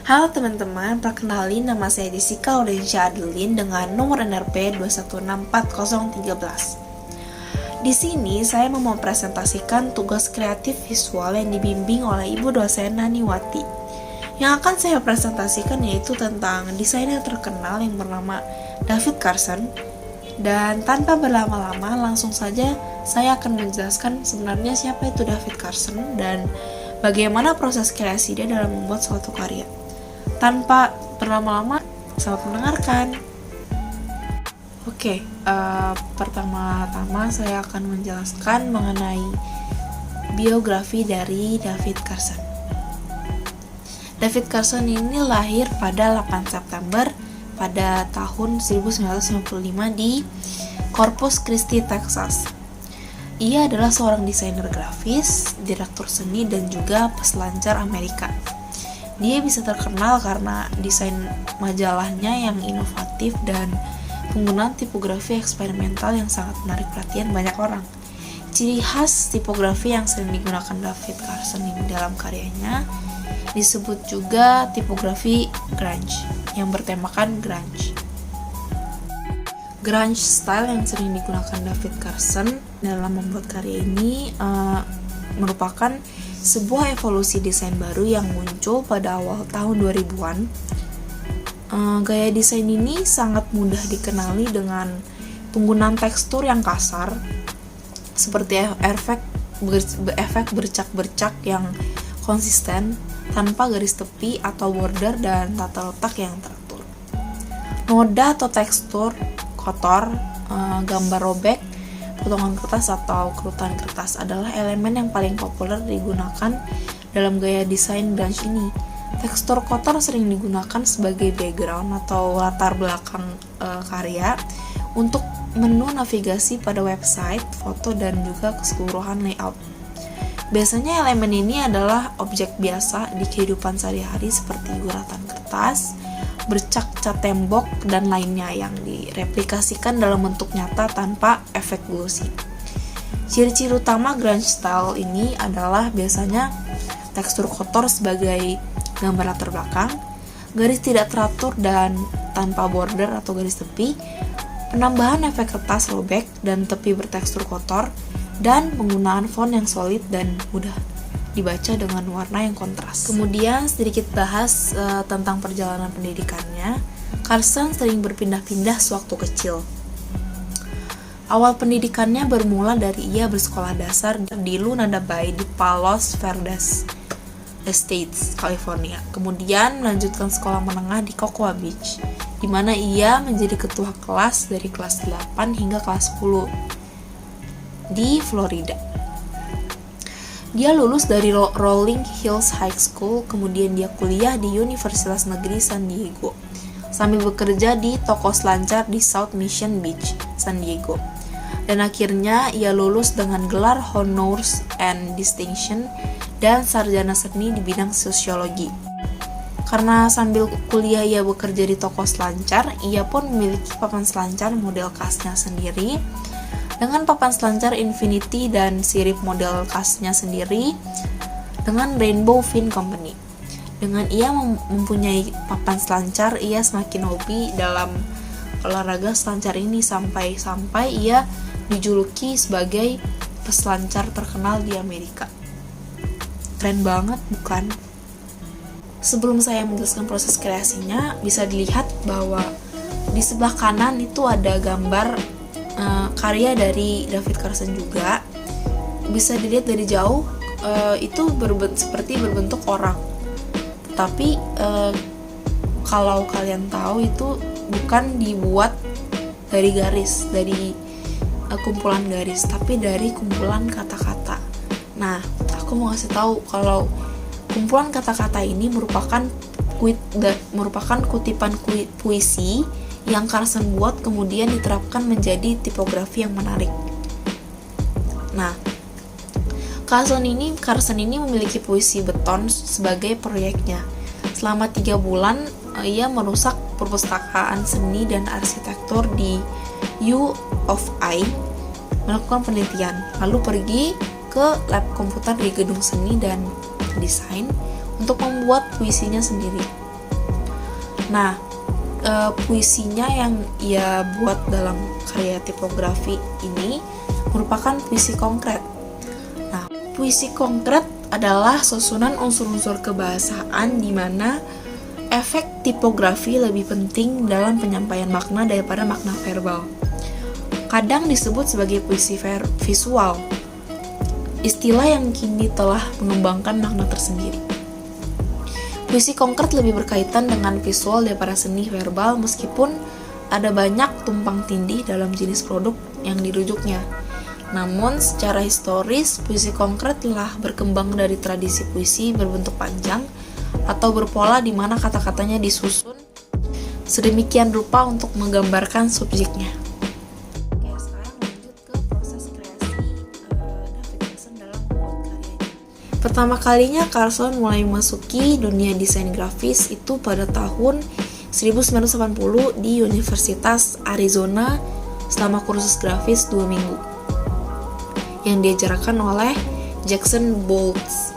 Halo teman-teman, perkenalin nama saya Jessica Aurencia Adeline dengan nomor NRP 2164013. Di sini saya mau mempresentasikan tugas kreatif visual yang dibimbing oleh Ibu dosen Naniwati. Yang akan saya presentasikan yaitu tentang desainer terkenal yang bernama David Carson. Dan tanpa berlama-lama, langsung saja saya akan menjelaskan sebenarnya siapa itu David Carson dan bagaimana proses kreasi dia dalam membuat suatu karya. Tanpa berlama-lama, selamat mendengarkan. Oke, pertama-tama saya akan menjelaskan mengenai biografi dari David Carson. David Carson ini lahir pada 8 September pada tahun 1995 di Corpus Christi, Texas. Ia adalah seorang desainer grafis, direktur seni, dan juga peselancar Amerika. Dia bisa terkenal karena desain majalahnya yang inovatif dan penggunaan tipografi eksperimental yang sangat menarik perhatian banyak orang. Ciri khas tipografi yang sering digunakan David Carson ini dalam karyanya disebut juga tipografi grunge yang bertemakan grunge. Grunge style yang sering digunakan David Carson dalam membuat karya ini merupakan sebuah evolusi desain baru yang muncul pada awal tahun 2000-an. Gaya desain ini sangat mudah dikenali dengan penggunaan tekstur yang kasar, seperti efek bercak-bercak yang konsisten, tanpa garis tepi atau border dan tata letak yang teratur. Noda atau tekstur kotor, gambar robek, potongan kertas atau kerutan kertas adalah elemen yang paling populer digunakan dalam gaya desain grunge ini. Tekstur kotor sering digunakan sebagai background atau latar belakang karya untuk menu navigasi pada website, foto, dan juga keseluruhan layout. Biasanya elemen ini adalah objek biasa di kehidupan sehari-hari seperti guratan kertas, bercak cat tembok, dan lainnya yang direplikasikan dalam bentuk nyata tanpa efek glossy. Ciri-ciri utama grunge style ini adalah biasanya tekstur kotor sebagai gambar latar belakang, garis tidak teratur dan tanpa border atau garis tepi, penambahan efek kertas robek dan tepi bertekstur kotor, dan penggunaan font yang solid dan mudah dibaca dengan warna yang kontras. Kemudian sedikit bahas tentang perjalanan pendidikannya. Carson sering berpindah-pindah sewaktu kecil. Awal pendidikannya bermula dari ia bersekolah dasar di Lunada Bay di Palos Verdes Estates, California. Kemudian melanjutkan sekolah menengah di Cocoa Beach, di mana ia menjadi ketua kelas dari kelas 8 hingga kelas 10 di Florida. Dia lulus dari Rolling Hills High School, kemudian dia kuliah di Universitas Negeri San Diego, sambil bekerja di toko selancar di South Mission Beach, San Diego. Dan akhirnya ia lulus dengan gelar Honors and Distinction dan sarjana seni di bidang sosiologi. Karena sambil kuliah ia bekerja di toko selancar, ia pun memiliki papan selancar model khasnya sendiri, dengan papan selancar Infinity dan sirip model khasnya sendiri dengan Rainbow Fin Company. Dengan ia mempunyai papan selancar, ia semakin hobi dalam olahraga selancar ini sampai ia dijuluki sebagai peselancar terkenal di Amerika. Keren banget, bukan? Sebelum saya menjelaskan proses kreasinya, bisa dilihat bahwa di sebelah kanan itu ada gambar karya dari David Carson juga. Bisa dilihat dari jauh, itu seperti berbentuk orang. Tapi kalau kalian tahu itu bukan dibuat dari garis, dari kumpulan garis, tapi dari kumpulan kata-kata. Nah, aku mau kasih tahu kalau kumpulan kata-kata ini merupakan kutipan puisi yang Carson buat kemudian diterapkan menjadi tipografi yang menarik. Nah, Carson ini memiliki puisi beton sebagai proyeknya. Selama 3 bulan, ia merusak perpustakaan seni dan arsitektur di U of I, melakukan penelitian, lalu pergi ke lab komputer di gedung seni dan desain untuk membuat puisinya sendiri. Nah, puisinya yang ia buat dalam karya tipografi ini merupakan puisi konkret. Nah, puisi konkret adalah susunan unsur-unsur kebahasaan di mana efek tipografi lebih penting dalam penyampaian makna daripada makna verbal. Kadang disebut sebagai puisi visual, istilah yang kini telah mengembangkan makna tersendiri. Puisi konkret lebih berkaitan dengan visual daripada seni verbal, meskipun ada banyak tumpang tindih dalam jenis produk yang dirujuknya. Namun, secara historis, puisi konkret telah berkembang dari tradisi puisi berbentuk panjang atau berpola di mana kata-katanya disusun sedemikian rupa untuk menggambarkan subjeknya. Oke, sekarang lanjut ke proses kreasi David Carson dalam membuat karyanya. Pertama kalinya Carson mulai memasuki dunia desain grafis itu pada tahun 1980 di Universitas Arizona selama kursus grafis 2 minggu yang diajarkan oleh Jackson Bolts.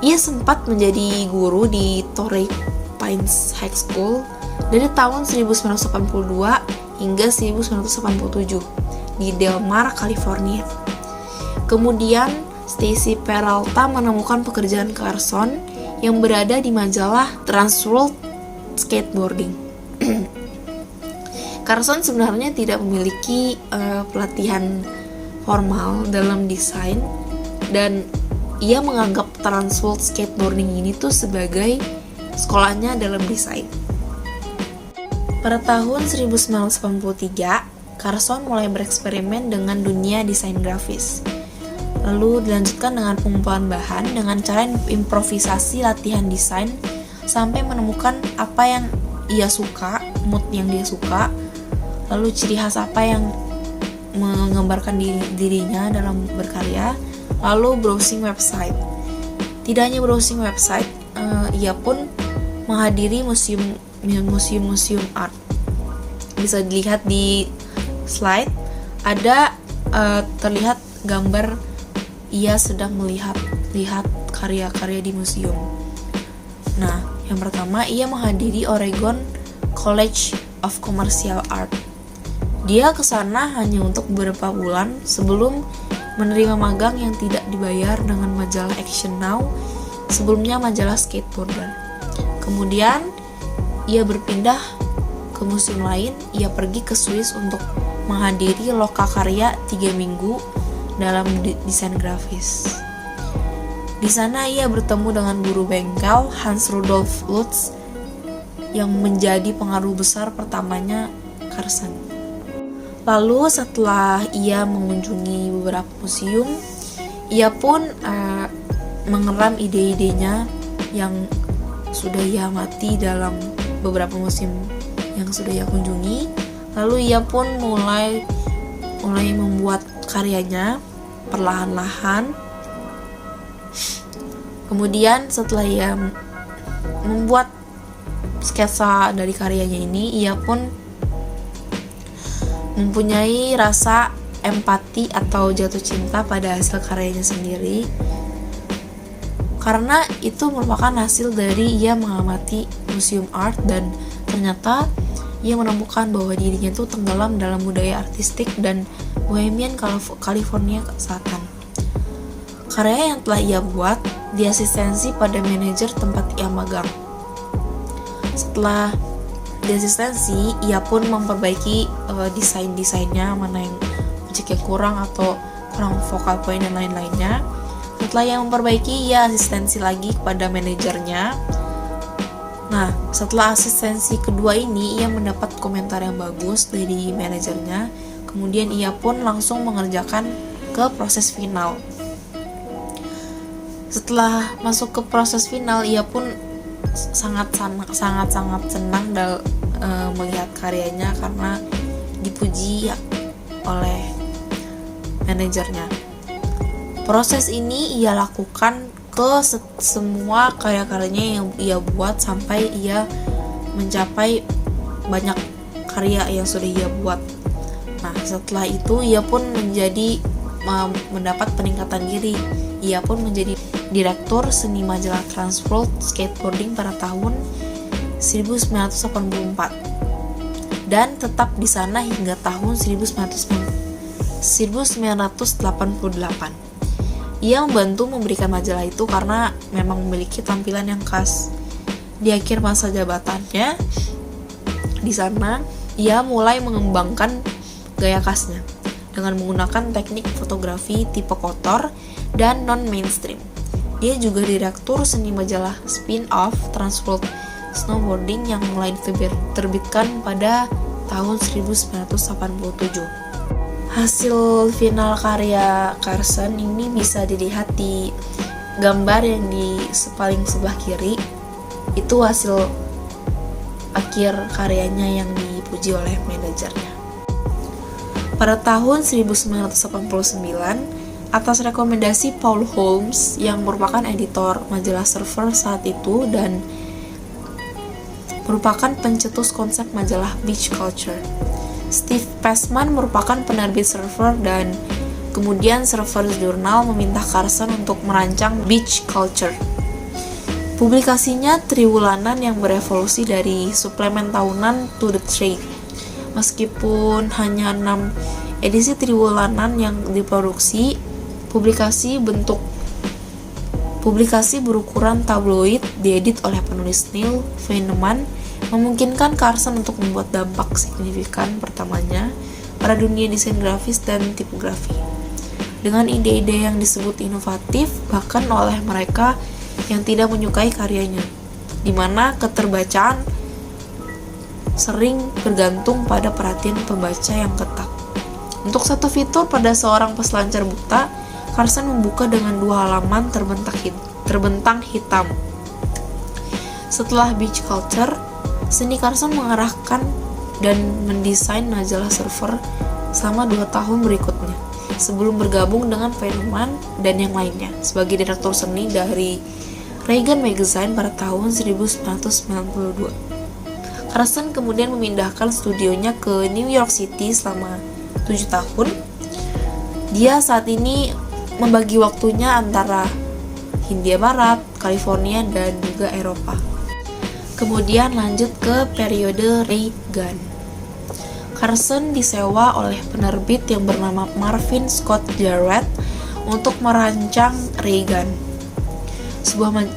Ia sempat menjadi guru di Torrey Pines High School dari tahun 1982 hingga 1987 di Del Mar, California. Kemudian, Stacy Peralta menemukan pekerjaan Carson yang berada di majalah Transworld Skateboarding. Carson sebenarnya tidak memiliki pelatihan formal dalam desain, dan ia menganggap Transworld Skateboarding ini tuh sebagai sekolahnya dalam desain. Pada tahun 1983, Carson mulai bereksperimen dengan dunia desain grafis. Lalu dilanjutkan dengan pengumpulan bahan dengan cara improvisasi latihan desain sampai menemukan apa yang ia suka, mood yang dia suka, lalu ciri khas apa yang menggambarkan dirinya dalam berkarya. Lalu browsing website. Tidak hanya browsing website, ia pun menghadiri museum art. Bisa dilihat di slide, ada terlihat gambar ia sedang melihat karya-karya di museum. Nah, yang pertama ia menghadiri Oregon College of Commercial Art. Dia kesana hanya untuk beberapa bulan sebelum menerima magang yang tidak dibayar dengan majalah Action Now, sebelumnya majalah Skateboarder. Kemudian, ia berpindah ke museum lain. Ia pergi ke Swiss untuk menghadiri lokakarya 3 minggu dalam desain grafis. Di sana ia bertemu dengan guru bengkel Hans Rudolf Lutz yang menjadi pengaruh besar pertamanya Carson. Lalu setelah ia mengunjungi beberapa museum, ia pun mengeram ide-idenya yang sudah ia amati dalam beberapa museum yang sudah ia kunjungi. Lalu ia pun mulai membuat karyanya perlahan-lahan. Kemudian setelah ia membuat sketsa dari karyanya ini, ia pun mempunyai rasa empati atau jatuh cinta pada hasil karyanya sendiri, karena itu merupakan hasil dari ia mengamati museum art dan ternyata ia menemukan bahwa dirinya itu tenggelam dalam budaya artistik dan bohemian California Selatan. Karya yang telah ia buat diasistensi pada manajer tempat ia magang. Setelah diasistensi, ia pun memperbaiki desainnya, mana yang objek yang kurang atau kurang focal point dan lain-lainnya. Setelah ia memperbaiki, ia asistensi lagi kepada manajernya. Nah, setelah asistensi kedua ini, ia mendapat komentar yang bagus dari manajernya. Kemudian ia pun langsung mengerjakan ke proses final. Setelah masuk ke proses final, ia pun sangat senang melihat karyanya karena dipuji oleh manajernya. Proses ini ia lakukan ke semua karya-karyanya yang ia buat sampai ia mencapai banyak karya yang sudah ia buat. Nah, setelah itu ia pun mendapat peningkatan diri. Ia pun menjadi direktur seni majalah Transworld Skateboarding pada tahun 1984 dan tetap di sana hingga tahun 1988. Ia membantu memberikan majalah itu karena memang memiliki tampilan yang khas. Di akhir masa jabatannya, di sana ia mulai mengembangkan gaya khasnya dengan menggunakan teknik fotografi tipe kotor dan non-mainstream. Dia juga direktur seni majalah spin-off Transworld Snowboarding yang mulai diterbitkan pada tahun 1987. Hasil final karya Carson ini bisa dilihat di gambar yang di paling sebelah kiri. Itu hasil akhir karyanya yang dipuji oleh manajernya. Pada tahun 1989, atas rekomendasi Paul Holmes yang merupakan editor majalah Surfer saat itu dan merupakan pencetus konsep majalah beach culture, Steve Passman merupakan penerbit Surfer dan kemudian Surfer's Journal meminta Carson untuk merancang beach culture. Publikasinya triwulanan yang berevolusi dari suplemen tahunan to the trade. Meskipun hanya 6 edisi triwulanan yang diproduksi, publikasi berukuran tabloid diedit oleh penulis Neil Feineman memungkinkan Carson untuk membuat dampak signifikan pertamanya pada dunia desain grafis dan tipografi. Dengan ide-ide yang disebut inovatif bahkan oleh mereka yang tidak menyukai karyanya, di mana keterbacaan sering bergantung pada perhatian pembaca yang ketat. Untuk satu fitur pada seorang peselancar buta, Carson membuka dengan 2 halaman terbentang hitam. Setelah beach culture, seni Carson mengarahkan dan mendesain majalah Surfer selama 2 tahun berikutnya, sebelum bergabung dengan Feineman dan yang lainnya sebagai direktur seni dari Reagan Magazine pada tahun 1992. Carson kemudian memindahkan studionya ke New York City selama 7 tahun. Dia saat ini membagi waktunya antara Hindia Barat, California, dan juga Eropa. Kemudian lanjut ke periode Reagan. Carson disewa oleh penerbit yang bernama Marvin Scott Jarrett untuk merancang Reagan.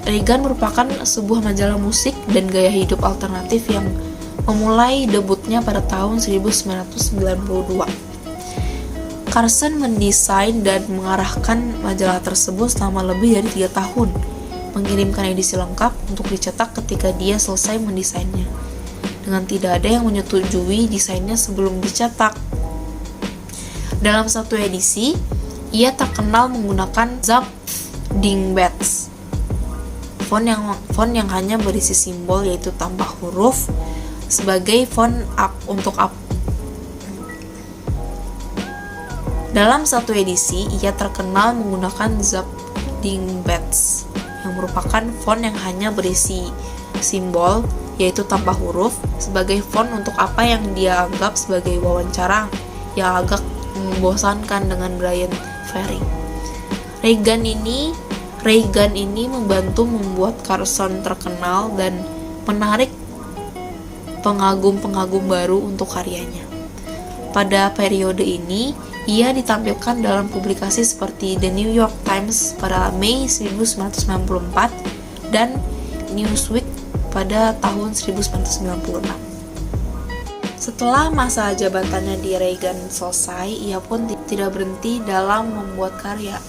Reagan merupakan sebuah majalah musik dan gaya hidup alternatif yang memulai debutnya pada tahun 1992. Carson mendesain dan mengarahkan majalah tersebut selama lebih dari 3 tahun, mengirimkan edisi lengkap untuk dicetak ketika dia selesai mendesainnya, dengan tidak ada yang menyetujui desainnya sebelum dicetak. Dalam satu edisi, ia terkenal menggunakan Zap Dingbats, font yang hanya berisi simbol yaitu tanpa huruf sebagai font untuk Dalam satu edisi, ia terkenal menggunakan Zap Dingbats yang merupakan font yang hanya berisi simbol yaitu tanpa huruf sebagai font untuk apa yang dia anggap sebagai wawancara yang agak membosankan dengan Brian Ferry. Reagan ini membantu membuat Carson terkenal dan menarik pengagum-pengagum baru untuk karyanya. Pada periode ini, ia ditampilkan dalam publikasi seperti The New York Times pada Mei 1994 dan Newsweek pada tahun 1996. Setelah masa jabatannya di Reagan selesai, ia pun tidak berhenti dalam membuat karya.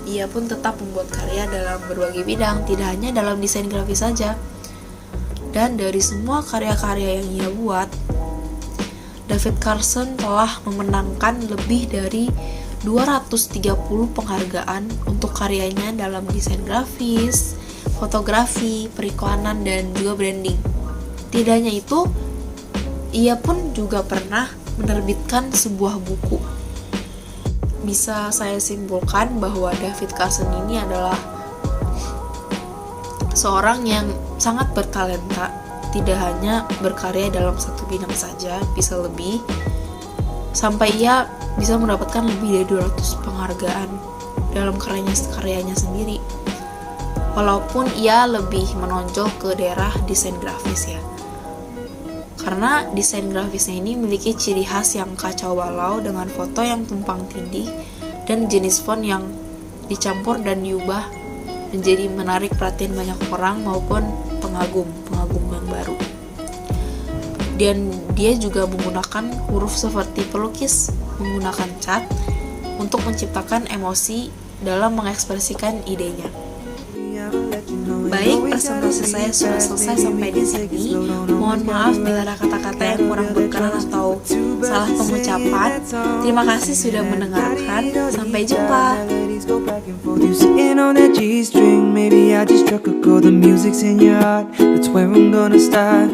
Ia pun tetap membuat karya dalam berbagai bidang, tidak hanya dalam desain grafis saja. Dan dari semua karya-karya yang ia buat, David Carson telah memenangkan lebih dari 230 penghargaan untuk karyanya dalam desain grafis, fotografi, periklanan, dan juga branding. Tidak hanya itu, ia pun juga pernah menerbitkan sebuah buku. Bisa saya simpulkan bahwa David Carson ini adalah seorang yang sangat bertalenta, tidak hanya berkarya dalam satu bidang saja, bisa lebih, sampai ia bisa mendapatkan lebih dari 200 penghargaan dalam karyanya sendiri. walaupun ia lebih menonjol ke daerah desain grafis ya. Karena desain grafisnya ini memiliki ciri khas yang kacau balau dengan foto yang tumpang tindih dan jenis font yang dicampur dan diubah menjadi menarik perhatian banyak orang maupun pengagum yang baru. Dan dia juga menggunakan huruf seperti pelukis menggunakan cat untuk menciptakan emosi dalam mengekspresikan idenya. Baik, presentasi saya sudah selesai sampai di sini. Mohon maaf bila ada kata-kata yang kurang berkenan atau salah pengucapan. Terima kasih sudah mendengarkan. Sampai jumpa. Sitting on that G-string, maybe I just struck a chord. The music's in your heart, that's where I'm gonna start.